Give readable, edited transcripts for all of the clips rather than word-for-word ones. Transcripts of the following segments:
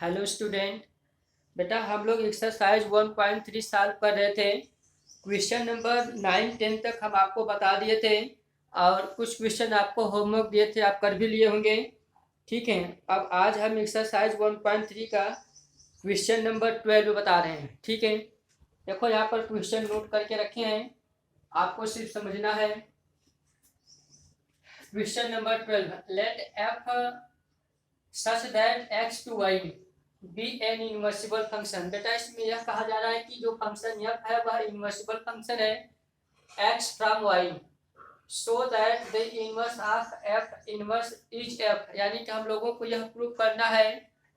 Hello student. बेटा हम लोग एक्सरसाइज 1.3 सॉल्व कर रहे थे। क्वेश्चन नंबर 9 10 तक हम आपको बता दिए थे और कुछ क्वेश्चन आपको होमवर्क दिए थे, आप कर भी लिए होंगे। ठीक है, अब आज हम एक्सरसाइज 1.3 का क्वेश्चन नंबर 12 बता रहे हैं। ठीक है, देखो यहाँ पर क्वेश्चन नोट करके रखे हैं, आपको सिर्फ समझना है। Question number 12, let F such that X to Y be an invertible function. बेटा इसमें यह कहा जा रहा है कि जो फंक्शन f है वह इनवर्सिबल फंक्शन है x from y, so that the inverse of f inverse is f। यानी कि हम लोगों को यह प्रूव करना है।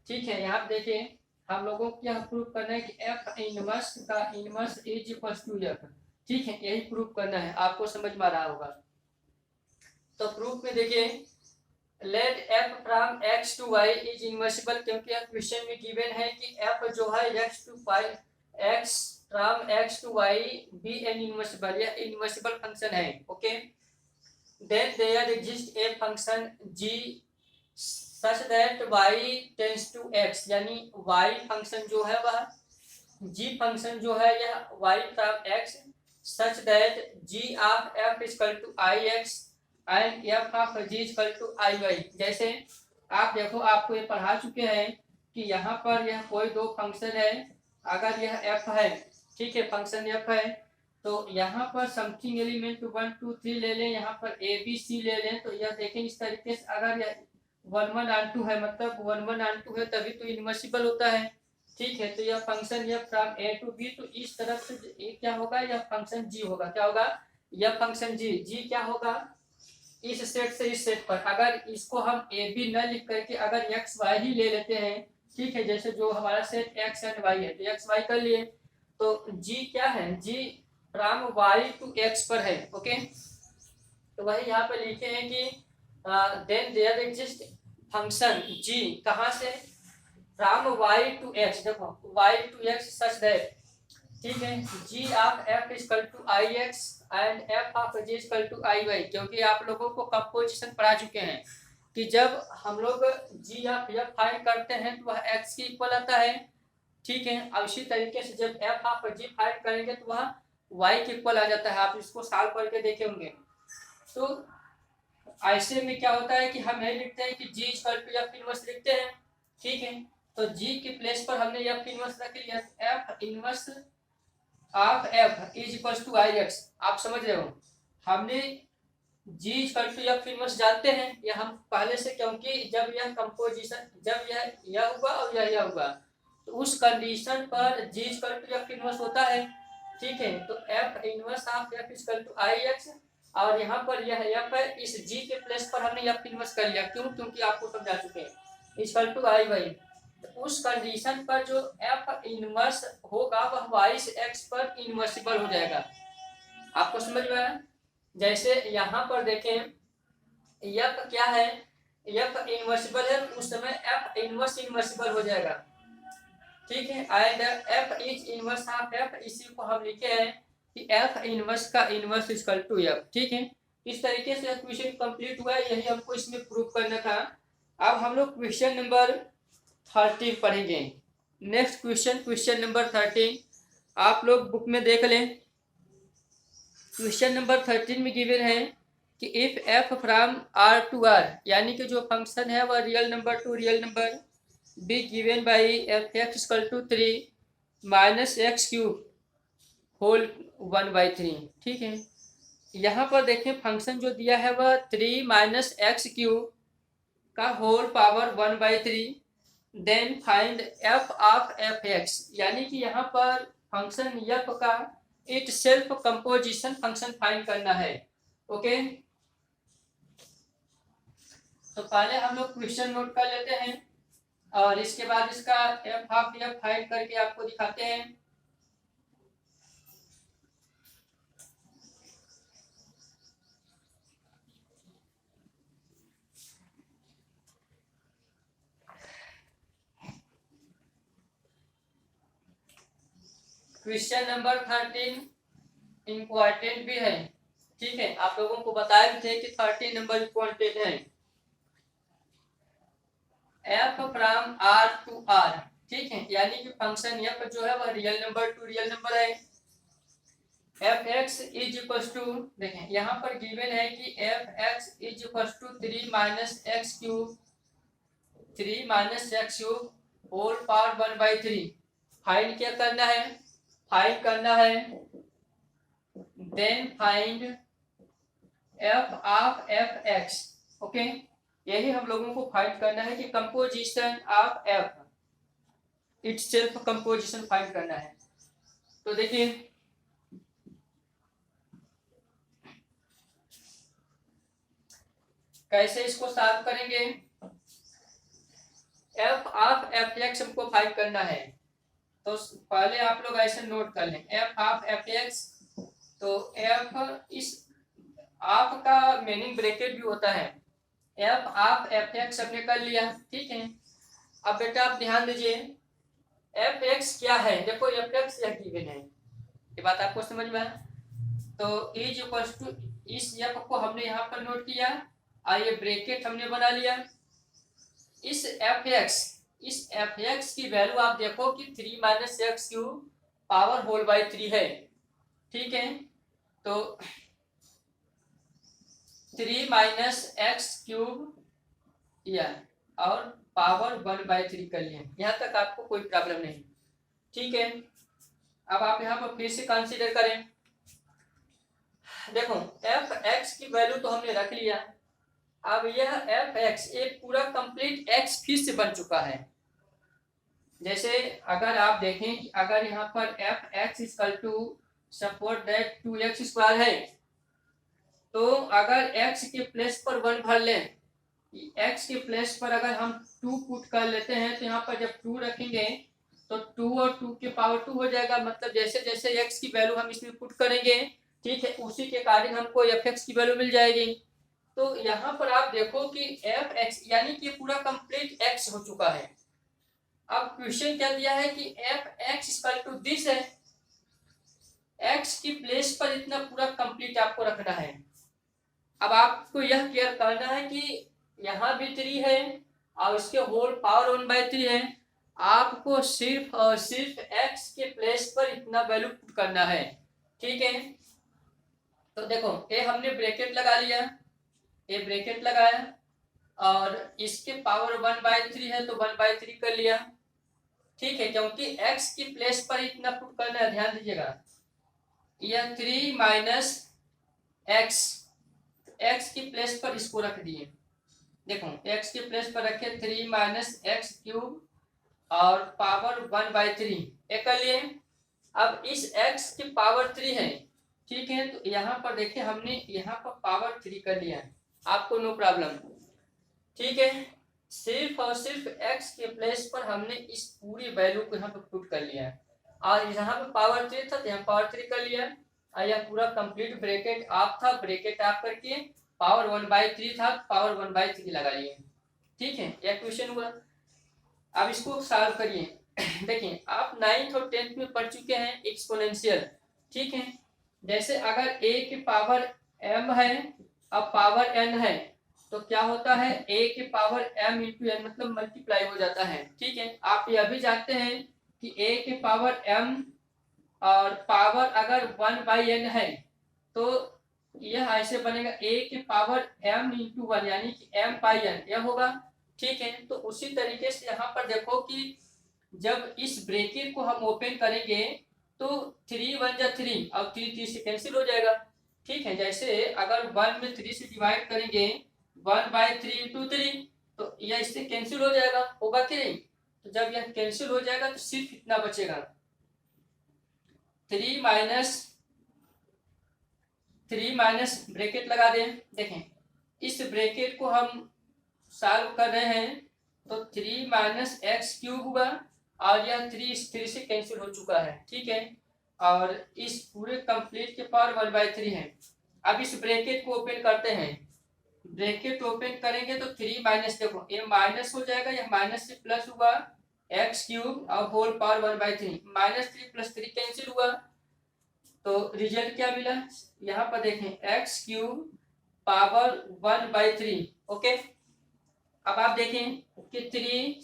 ठीक है, यहाँ पे देखिए हम लोगों को यह प्रूव करना है कि f इनवर्स का inverse is equal to f। ठीक है, यही प्रूव करना है, आपको समझ में आ रहा होगा। तो प्रूफ में देखिए let f from x to y is invertible, क्योंकि क्वेश्चन में गिवन है कि f जो है x from x to y be an invertible, यह इनवर्सिबल फंक्शन है। Okay, then there exist a function g such that y tends to x, यानी y फंक्शन जो है वह g फंक्शन जो है यह y from x such that g of f is equal to ix and F of G equal to I Y. जैसे आप देखो, आपको ये पढ़ा चुके हैं कि यहाँ पर यह कोई दो फंक्शन है, अगर यह एफ है, ठीक है, फंक्शन एफ है, तो यहाँ पर समथिंग एलिमेंट 1 2 3 ले लें, यहाँ पर ए बी सी ले लें, तो यह देखें इस तरीके से अगर यह 1 1 और 2 है, मतलब 1 1 और 2 है, तभी तो इनवर्सिबल होता है। ठीक है, तो यह फंक्शन यह फ्रॉम ए टू बी, तो इस तरफ से ये क्या होगा, यह फंक्शन जी होगा। क्या होगा, यह फंक्शन जी। जी क्या होगा, इस सेट से इस सेट पर अगर इसको हम ए बी न लिख करके अगर एक्स वाई ही ले लेते हैं, ठीक है, जैसे जो हमारा सेट एक्स एंड वाई है, तो एक्स वाई कर लिए, तो जी क्या है, जी फ्रॉम वाई टू एक्स पर है। ओके, तो वही यहाँ पे लिखे हैं कि then there exist function G, कहाँ से, फ्रॉम वाई टू एक्स। देखो Y to X such that, ठीक है, G of F is equal to I X and F of G is equal to I Y. क्योंकि आप लोगों को composition पढ़ा चुके हैं कि जब हम लोग जी ऑफ एफ फाइंड करते हैं तो वह एक्स के इक्वल आता है। ठीक है, अब इसी तरीके से जब एफ ऑफ जी फाइंड करेंगे तो वह वाई के इक्वल आ जाता है। आप इसको सॉल्व करके देखे होंगे। तो ऐसे में क्या होता है कि हम यही लिखते हैं कि G is equal to F inverse लिखते हैं। ठीक है, तो जी के प्लेस पर हमने एफ इनवर्स रख लिया, f inverse of F is equal to I x. आप समझ रहे हो, हमने g equal to F inverse जानते हैं, यह हम पहले से, क्योंकि जब यह कंपोजिशन, जब यह हुआ और यह हुआ, तो उस कंडीशन पर g equal to F inverse होता है। ठीक है, तो f inverse of f equal to I x, और यहाँ पर यह एफ है, इस जी के प्लेस पर हमने एफ इनवर्स कर लिया। क्यों, क्योंकि आपको समझा चुके हैं इक्वल टू आई वाई। उस कंडीशन पर जो एफ इनवर्स होगा वह वाई से एक्स पर इनवर्सिबल हो जाएगा। आपको समझ में आया। जैसे यहाँ पर देखें एफ क्या है, एफ इनवर्सिबल है, उस समय एफ इनवर्स इनवर्सिबल हो जाएगा। ठीक है, and f is inverse of f, इसी को हम लिखे हैं कि एफ इनवर्स का inverse is equal to f. ठीक है, इस तरीके से क्वेश्चन कंप्लीट हुआ है, यही हमको इसमें प्रूव करना था। अब हम लोग क्वेश्चन नंबर 13 पढ़ेंगे। नेक्स्ट क्वेश्चन, क्वेश्चन नंबर 13 आप लोग बुक में देख लें। क्वेश्चन नंबर 13 में गिवन है कि if f from R to R, यानी कि जो फंक्शन है वह real number to real number be given by f x equal to 3 minus x cube whole 1/3। ठीक है, यहाँ पर देखें फंक्शन जो दिया है वह 3 माइनस एक्स क्यूब का whole power 1/3, then find F of F x, यानी कि यहाँ पर फंक्शन एफ का itself composition function find करना है। ओके, तो पहले हम लोग क्वेश्चन नोट कर लेते हैं और इसके बाद इसका एफ ऑफ एफ फाइंड करके आपको दिखाते हैं। क्वेश्चन नंबर 13 इम्पोर्टेंट भी है। ठीक है, आप लोगों को बताए भी थे कि 13 नंबर इम्पोर्टेंट है। F from R to R, ठीक है, यानी कि फंक्शन एफ जो है वह real number to real number है। F X is equal to, देखें यहाँ पर गिवन है कि F X is equal to 3 minus x cube, 3 minus x cube whole power 1/3। Find क्या करना है, फाइंड करना है, then find F of F X. Okay, यही हम लोगों को फाइंड करना है कि composition of F itself composition find करना है। तो देखिए कैसे इसको सॉल्व करेंगे। एफ ऑफ एफ एक्स हमको फाइंड करना है, तो पहले आप लोग ऐसे नोट कर लें, एफ ऑफ एफ एक्स। तो एफ इस आप का मीनिंग ब्रैकेट भी होता है, एफ ऑफ एफ एक्स हमने कर लिया, ठीक है। अब बेटा आप ध्यान दीजिए, एफ एक्स क्या है, देखो एफ एक्स यह गिवन है, ये बात आपको समझ में आया। तो इज इक्वल टू, इस एफ को हमने यहाँ पर नोट किया और ये ब्रैकेट हमने बना लिया। इस एफ एक्स की वैल्यू आप देखो कि 3 minus x cube power whole by 3 है, ठीक है। तो 3 माइनस एक्स क्यूब यह और पावर 1/3 कर लिए, यहाँ तक आपको कोई प्रॉब्लम नहीं, ठीक है। अब आप यहाँ पर फिर से कंसीडर करें, देखो एफ एक्स की वैल्यू तो हमने रख लिया, अब यह एफ एक्स एक पूरा कंप्लीट एक्स फिर से बन चुका है। जैसे अगर आप देखें कि अगर यहाँ पर f x equal to suppose that 2x² है, तो अगर x के प्लेस पर 1 भर लें, x के प्लेस पर अगर हम 2 पुट कर लेते हैं, तो यहाँ पर जब 2 रखेंगे तो 2 और 2 के पावर 2 हो जाएगा, मतलब जैसे जैसे x की वैल्यू हम इसमें पुट करेंगे, ठीक है, उसी के कारण हमको एफ एक्स की वैल्यू मिल जाएगी। तो यहाँ पर आप देखो कि एफ एक्स यानी कि पूरा कंप्लीट एक्स हो चुका है। अब क्वेश्चन क्या दिया है कि F x equal to this है, एक्स की प्लेस पर इतना पूरा कंप्लीट आपको रखना है। अब आपको यह केयर करना है कि यहाँ भी 3 है और इसके होल पावर 1/3 है, आपको सिर्फ और सिर्फ एक्स के प्लेस पर इतना वैल्यू पुट करना है, ठीक है। तो देखो ये हमने ब्रैकेट लगा लिया, ये ब्रैकेट लगाया और इसके पावर 1/3 है तो 1/3 कर लिया, ठीक है, क्योंकि x की प्लेस पर इतना पुट करना है। ध्यान दीजिएगा, यह 3 माइनस एक्स की प्लेस पर इसको रख दिए, देखो x की प्लेस पर रखे 3 माइनस एक्स क्यूब और पावर 1/3 ये कर लिए। अब इस x की पावर 3 है, ठीक है, तो यहाँ पर देखिए हमने यहाँ पर पावर 3 कर लिया, आपको नो प्रॉब्लम, ठीक है। सिर्फ और सिर्फ x के प्लेस पर हमने इस पूरी वैल्यू को यहाँ पर पुट कर लिया और यहाँ पे पावर 3 था तो यहाँ पावर 3 कर लिया और यह पूरा कंप्लीट ब्रैकेट ऑफ था, ब्रैकेट ऑफ करके पावर 1/3 था, पावर 1/3 लगा लिए, ठीक है, यह क्वेश्चन हुआ। अब इसको सॉल्व करिए। देखिए आप 9th और 10th में पढ़ चुके हैं एक्सपोनेंशियल, ठीक है। जैसे अगर a की पावर m है अब पावर n है, तो क्या होता है a के पावर m इंटू n मतलब मल्टीप्लाई हो जाता है, ठीक है। आप यह भी जानते हैं कि a के पावर m और पावर अगर 1/n है तो यह ऐसे बनेगा a के पावर m इंटू 1 यानी कि m/n यह होगा, ठीक है। तो उसी तरीके से यहाँ पर देखो कि जब इस ब्रैकेट को हम ओपन करेंगे तो 3 1 जा 3 और 3 3 से कैंसिल हो जाएगा, ठीक है। जैसे अगर 1 में 3 से डिवाइड करेंगे 1/3 इंटू 3 तो यह इससे कैंसिल हो जाएगा, होगा कि नहीं। तो जब यह कैंसिल हो जाएगा तो सिर्फ इतना बचेगा 3 माइनस ब्रैकेट लगा दें। देखें इस ब्रैकेट को हम सॉल्व कर रहे हैं तो 3 माइनस एक्स क्यूब हुआ और यह 3 से कैंसिल हो चुका है, ठीक है, और इस पूरे कंप्लीट के पावर 1/3 है। अब इस ब्रैकेट को ओपन करते हैं, ब्रैकेट ओपन करेंगे तो 3 माइनस, देखो ये माइनस हो जाएगा, यह माइनस से प्लस हुआ एक्स क्यूब और होल पावर 1/3, -3 + 3 कैंसिल हुआ तो रिजल्ट क्या मिला, यहाँ पर देखें एक्स क्यूब पावर 1/3, ओके। अब आप देखें कि 3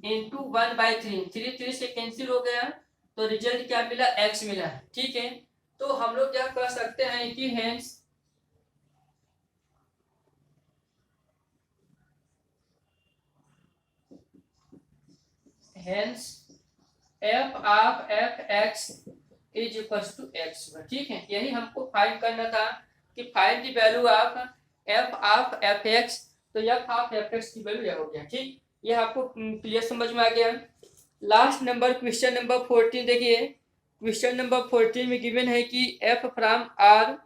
इंटू 1/3, 3 से कैंसिल हो गया, तो रिजल्ट क्या मिला, x मिला। ठीक है, तो हम लोग क्या कर सकते हैं कि hence f of f(x) is equal to x। ठीक है, यही हमको फाइंड करना था कि find the value of f of f(x), तो f ऑफ f(x) की वैल्यू यह हो गया। ठीक, ये आपको क्लियर समझ में आ गया। लास्ट नंबर क्वेश्चन नंबर 14 देखिए। क्वेश्चन नंबर 14 में गिवन है कि f from r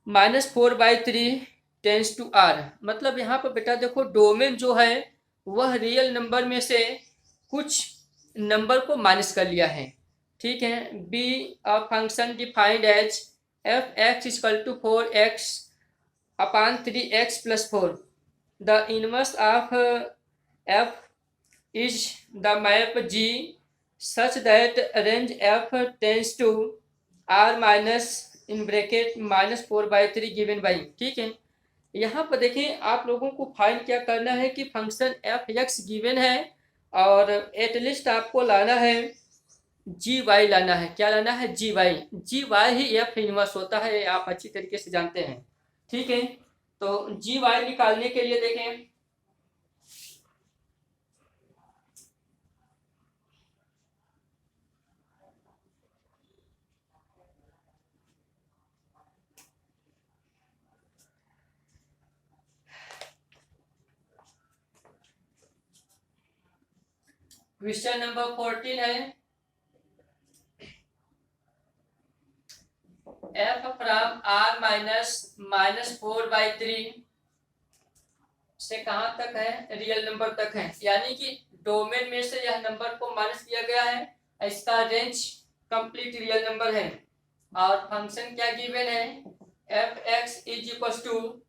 -4/3 tends to r। मतलब यहाँ पर बेटा देखो, डोमेन जो है वह रियल नंबर में से कुछ नंबर को माइनस कर लिया है। ठीक है, be a function defined as f(x) equal to 4x upon 3x plus 4। The inverse of f is the map G such that range f tends to r minus in bracket -4/3 given by। ठीक है, यहाँ पर देखें आप लोगों को find क्या करना है कि फंक्शन f(x) गिवन है और एटलीस्ट आपको लाना है gy लाना है। क्या लाना है, gy ही f इनवर्स होता है, आप अच्छी तरीके से जानते हैं। ठीक है, तो gy निकालने के लिए देखें, क्वेश्चन नंबर 14 है f फ्रॉम r -4/3 से कहां तक है, रियल नंबर तक है। यानी कि डोमेन में से यह नंबर को माइनस किया गया है, इसका रेंज कंप्लीट रियल नंबर है। और फंक्शन क्या गिवन है, f(x) is equal to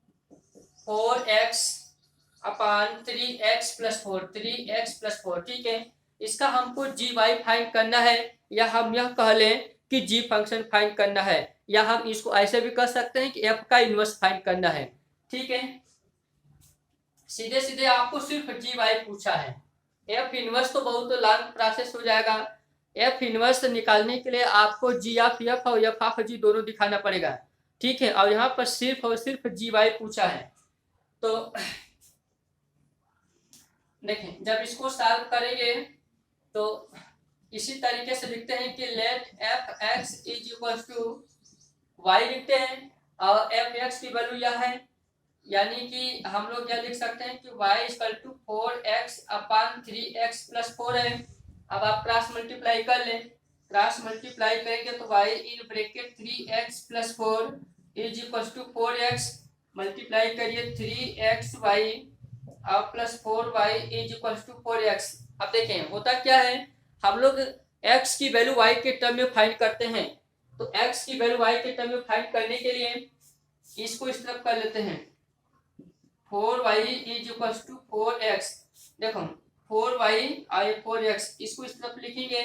4x upon 3x plus 4, 3x plus 4। ठीक है, इसका हमको gy फाइंड करना है, या हम यह कह लें कि g फंक्शन फाइंड करना है, या हम इसको ऐसे भी कर सकते हैं कि f का इनवर्स फाइंड करना है। ठीक है, सीधे सीधे आपको सिर्फ gy पूछा है। f इनवर्स तो बहुत लॉन्ग प्रोसेस हो जाएगा। f इनवर्स निकालने के लिए आपको g ऑफ f और f ऑफ g दोनों दिखाना पड़ेगा। ठीक है, और यहाँ पर सिर्फ और सिर्फ gy पूछा है। तो देखें, जब इसको सॉल्व करेंगे तो इसी तरीके से लिखते हैं कि let f(x) is equal to y लिखते हैं, और f(x) की वैल्यू यह है, यानी कि हम लोग क्या लिख सकते हैं कि y equal to 4x upon 3x plus 4 है। अब आप क्रॉस मल्टीप्लाई कर लें, क्रॉस मल्टीप्लाई करेंगे तो y in bracket 3x plus 4 is equal to 4x, multiply करिए 3xy और plus 4y is equal to 4x। अब देखें होता क्या है, हम लोग x की वैल्यू y के टर्म में फाइंड करते हैं, तो x की वैल्यू y के टर्म में फाइंड करने के लिए इसको इस तरफ कर लेते हैं, 4y is equal to 4x। देखो 4y और 4x, इसको इस तरफ लिखेंगे।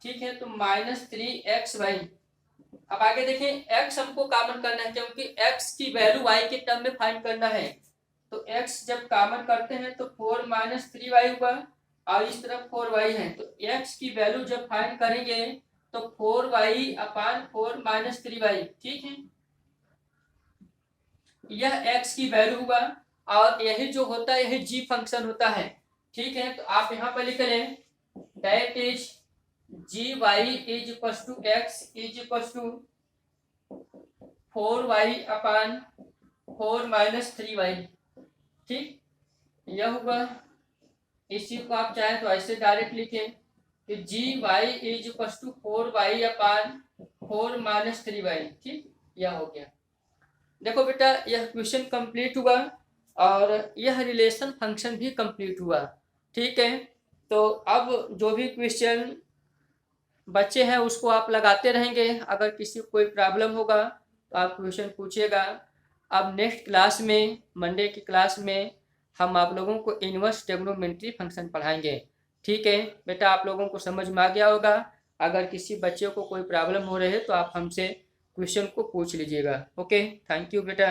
ठीक है, तो -3xy। अब आगे देखें, x हमको कॉमन करना है, क्योंकि x की वैल्यू y के टर्म में फाइंड करना है। तो x जब कॉमन करते हैं तो 4 - 3y होगा, और इस तरफ 4y है, तो x की वैल्यू जब फाइंड करेंगे तो 4y अपॉन 4 - 3y। ठीक है, यह x की वैल्यू होगा, और यही जो होता है यही g फंक्शन होता है। ठीक है, तो आप यहाँ पर लिख लें that is gy is equal to x is equal to 4y upon 4 - 3y। ठीक, यह होगा। इसी को आप चाहें तो ऐसे डायरेक्ट लिखें कि gy is equal to 4y upon 4 - 3y। ठीक, यह हो गया। देखो बेटा, यह क्वेश्चन कंप्लीट हुआ और यह रिलेशन फंक्शन भी कंप्लीट हुआ। ठीक है, तो अब जो भी क्वेश्चन बच्चे हैं उसको आप लगाते रहेंगे। अगर किसी को कोई प्रॉब्लम होगा तो आप क्वेश्चन पूछिएगा। अब नेक्स्ट क्लास में, मंडे की क्लास में, हम आप लोगों को इनवर्स ट्रिग्नोमेट्री फंक्शन पढ़ाएंगे। ठीक है बेटा, आप लोगों को समझ में आ गया होगा। अगर किसी बच्चे को कोई प्रॉब्लम हो रही है तो आप हमसे क्वेश्चन को पूछ लीजिएगा। ओके, थैंक यू बेटा।